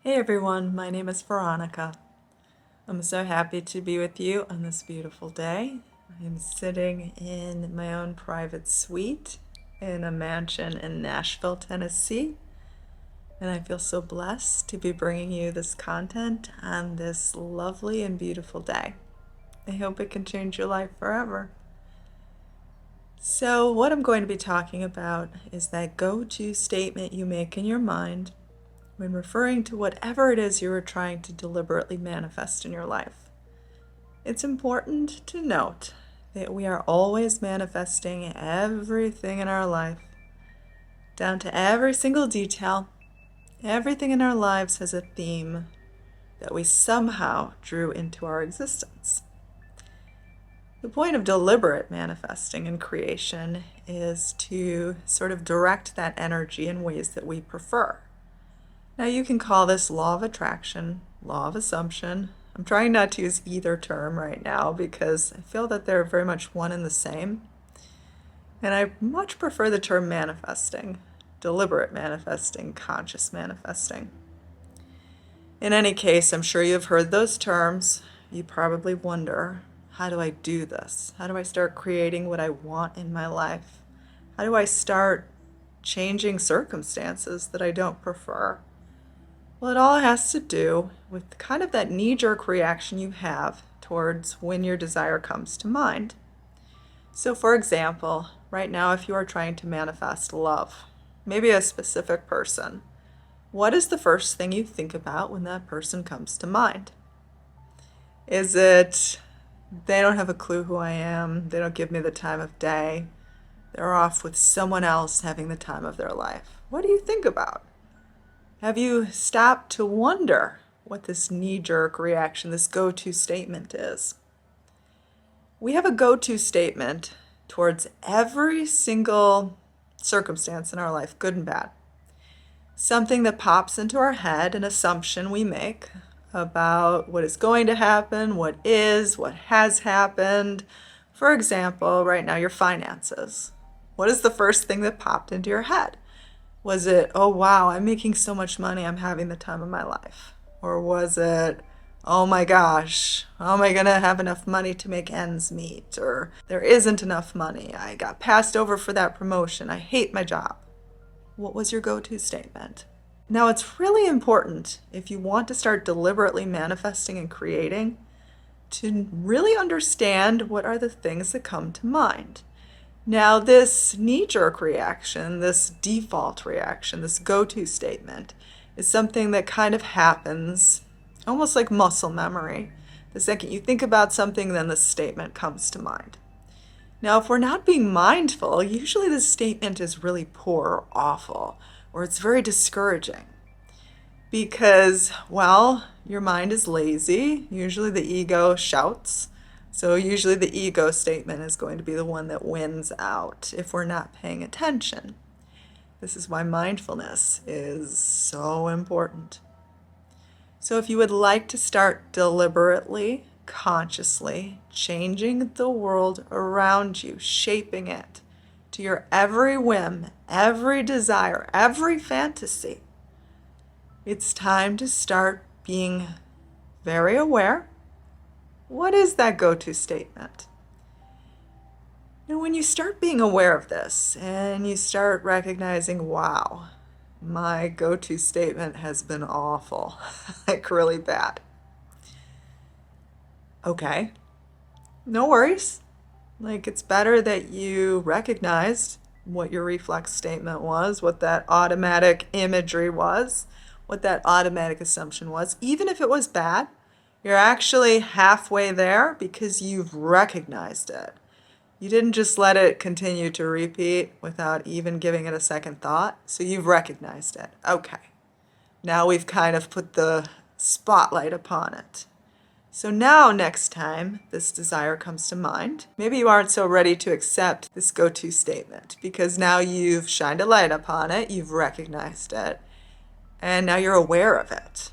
Hey everyone, my name is Veronica. I'm so happy to be with you on this beautiful day. I'm sitting in my own private suite in a mansion in Nashville, Tennessee, and I feel so blessed to be bringing you this content on this lovely and beautiful day. I hope it can change your life forever. So, what I'm going to be talking about is that go-to statement you make in your mind when referring to whatever it is you are trying to deliberately manifest in your life. It's important to note that we are always manifesting everything in our life, down to every single detail. Everything in our lives has a theme that we somehow drew into our existence. The point of deliberate manifesting and creation is to sort of direct that energy in ways that we prefer. Now you can call this law of attraction, law of assumption. I'm trying not to use either term right now because I feel that they're very much one and the same. And I much prefer the term manifesting, deliberate manifesting, conscious manifesting. In any case, I'm sure you've heard those terms. You probably wonder, how do I do this? How do I start creating what I want in my life? How do I start changing circumstances that I don't prefer? Well, it all has to do with kind of that knee-jerk reaction you have towards when your desire comes to mind. So, for example, right now, if you are trying to manifest love, maybe a specific person, what is the first thing you think about when that person comes to mind? Is it, they don't have a clue who I am, they don't give me the time of day, they're off with someone else having the time of their life? What do you think about? Have you stopped to wonder what this knee-jerk reaction, this go-to statement is? We have a go-to statement towards every single circumstance in our life, good and bad. Something that pops into our head, an assumption we make about what is going to happen, what is, what has happened. For example, right now, your finances. What is the first thing that popped into your head? Was it, oh wow, I'm making so much money, I'm having the time of my life? Or was it, oh my gosh, how am I going to have enough money to make ends meet? Or there isn't enough money, I got passed over for that promotion, I hate my job. What was your go-to statement? Now, it's really important if you want to start deliberately manifesting and creating to really understand what are the things that come to mind. Now, this knee-jerk reaction, this default reaction, this go-to statement is something that kind of happens almost like muscle memory. The second you think about something, then the statement comes to mind. Now, if we're not being mindful, usually this statement is really poor or awful, or it's very discouraging because, well, your mind is lazy. Usually the ego shouts. So usually the ego statement is going to be the one that wins out if we're not paying attention. This is why mindfulness is so important. So if you would like to start deliberately, consciously changing the world around you, shaping it to your every whim, every desire, every fantasy, it's time to start being very aware. What is that go-to statement? Now, when you start being aware of this and you start recognizing, wow, my go-to statement has been awful, like really bad. Okay, no worries. Like, it's better that you recognized what your reflex statement was, what that automatic imagery was, what that automatic assumption was. Even if it was bad, you're actually halfway there because you've recognized it. You didn't just let it continue to repeat without even giving it a second thought. So you've recognized it. Okay. Now we've kind of put the spotlight upon it. So now next time this desire comes to mind, maybe you aren't so ready to accept this go-to statement because now you've shined a light upon it, you've recognized it, and now you're aware of it.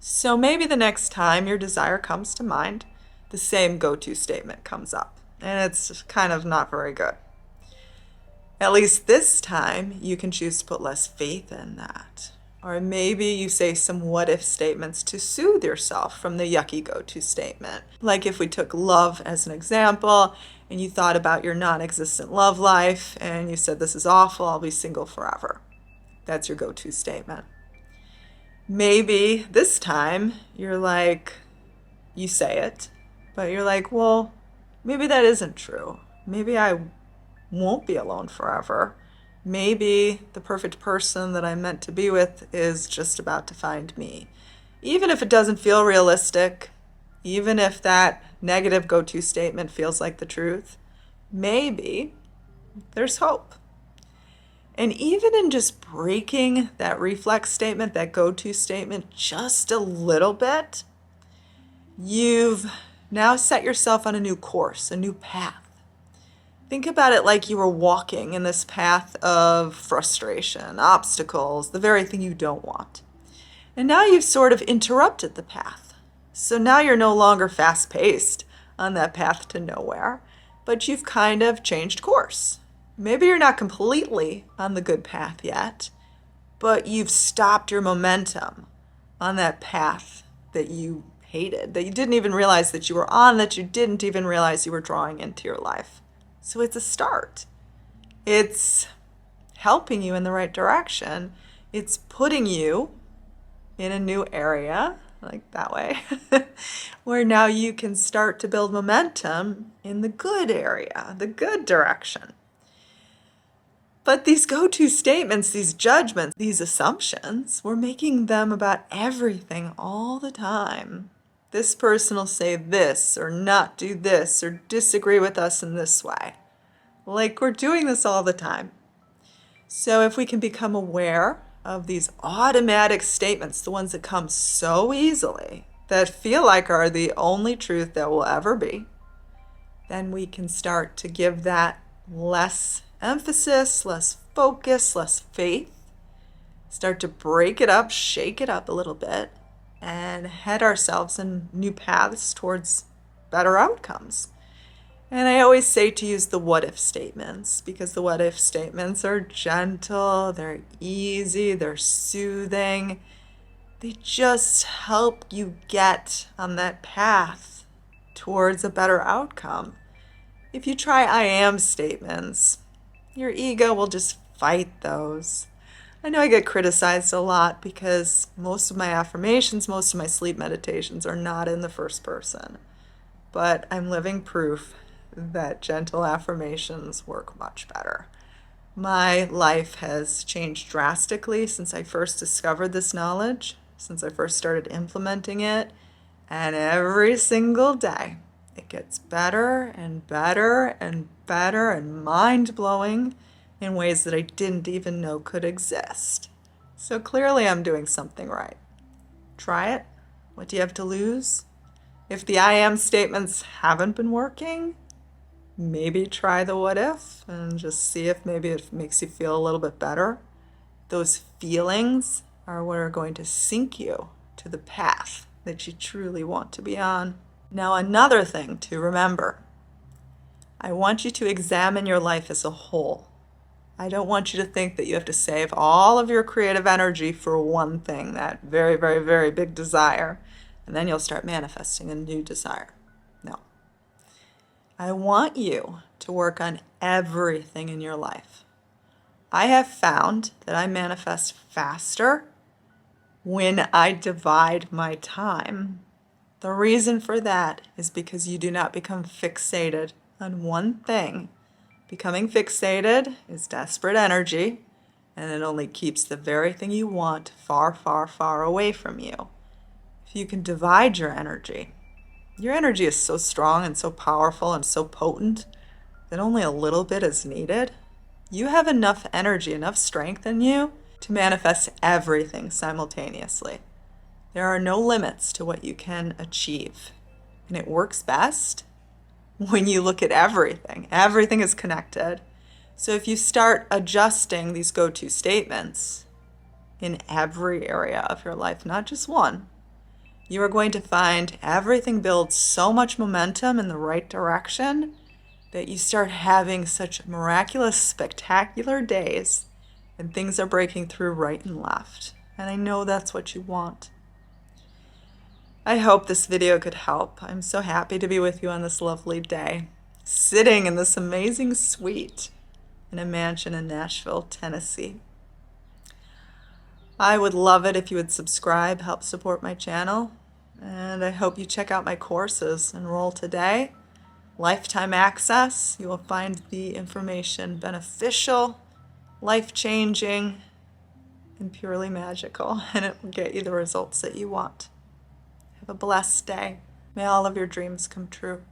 So maybe the next time your desire comes to mind, the same go-to statement comes up, and it's kind of not very good. At least this time, you can choose to put less faith in that. Or maybe you say some what if statements to soothe yourself from the yucky go-to statement. Like if we took love as an example and you thought about your non-existent love life and you said, this is awful, I'll be single forever. That's your go-to statement. Maybe this time you're like, you say it, but you're like, well, maybe that isn't true. Maybe I won't be alone forever. Maybe the perfect person that I'm meant to be with is just about to find me. Even if it doesn't feel realistic, even if that negative go-to statement feels like the truth, maybe there's hope. And even in just breaking that reflex statement, that go-to statement, just a little bit, you've now set yourself on a new course, a new path. Think about it like you were walking in this path of frustration, obstacles, the very thing you don't want. And now you've sort of interrupted the path. So now you're no longer fast-paced on that path to nowhere, but you've kind of changed course. Maybe you're not completely on the good path yet, but you've stopped your momentum on that path that you hated, that you didn't even realize that you were on, that you didn't even realize you were drawing into your life. So it's a start. It's helping you in the right direction. It's putting you in a new area, like that way, where now you can start to build momentum in the good area, the good direction. But these go-to statements, these judgments, these assumptions, we're making them about everything all the time. This person will say this, or not do this, or disagree with us in this way. Like we're doing this all the time. So if we can become aware of these automatic statements, the ones that come so easily, that feel like are the only truth that will ever be, then we can start to give that less emphasis, less focus, less faith. Start to break it up, shake it up a little bit, and head ourselves in new paths towards better outcomes. And I always say to use the what if statements, because the what if statements are gentle, they're easy, they're soothing. They just help you get on that path towards a better outcome. If you try I am statements, your ego will just fight those. I know I get criticized a lot because most of my affirmations, most of my sleep meditations are not in the first person. But I'm living proof that gentle affirmations work much better. My life has changed drastically since I first discovered this knowledge, since I first started implementing it, and every single day it gets better and better and better and mind-blowing in ways that I didn't even know could exist. So clearly I'm doing something right. Try it. What do you have to lose? If the I am statements haven't been working, maybe try the what if and just see if maybe it makes you feel a little bit better. Those feelings are what are going to sink you to the path that you truly want to be on. Now, another thing to remember, I want you to examine your life as a whole. I don't want you to think that you have to save all of your creative energy for one thing, that very, very, very big desire, and then you'll start manifesting a new desire. No. I want you to work on everything in your life. I have found that I manifest faster when I divide my time. The reason for that is because you do not become fixated on one thing. Becoming fixated is desperate energy, and it only keeps the very thing you want far, far, far away from you. If you can divide your energy is so strong and so powerful and so potent that only a little bit is needed. You have enough energy, enough strength in you to manifest everything simultaneously. There are no limits to what you can achieve, and it works best when you look at everything. Everything is connected. So if you start adjusting these go-to statements in every area of your life, not just one, you are going to find everything builds so much momentum in the right direction that you start having such miraculous, spectacular days, and things are breaking through right and left. And I know that's what you want. I hope this video could help. I'm so happy to be with you on this lovely day, sitting in this amazing suite in a mansion in Nashville, Tennessee. I would love it if you would subscribe, help support my channel, and I hope you check out my courses. Enroll today. Lifetime access. You will find the information beneficial, life-changing, and purely magical, and it will get you the results that you want. Have a blessed day. May all of your dreams come true.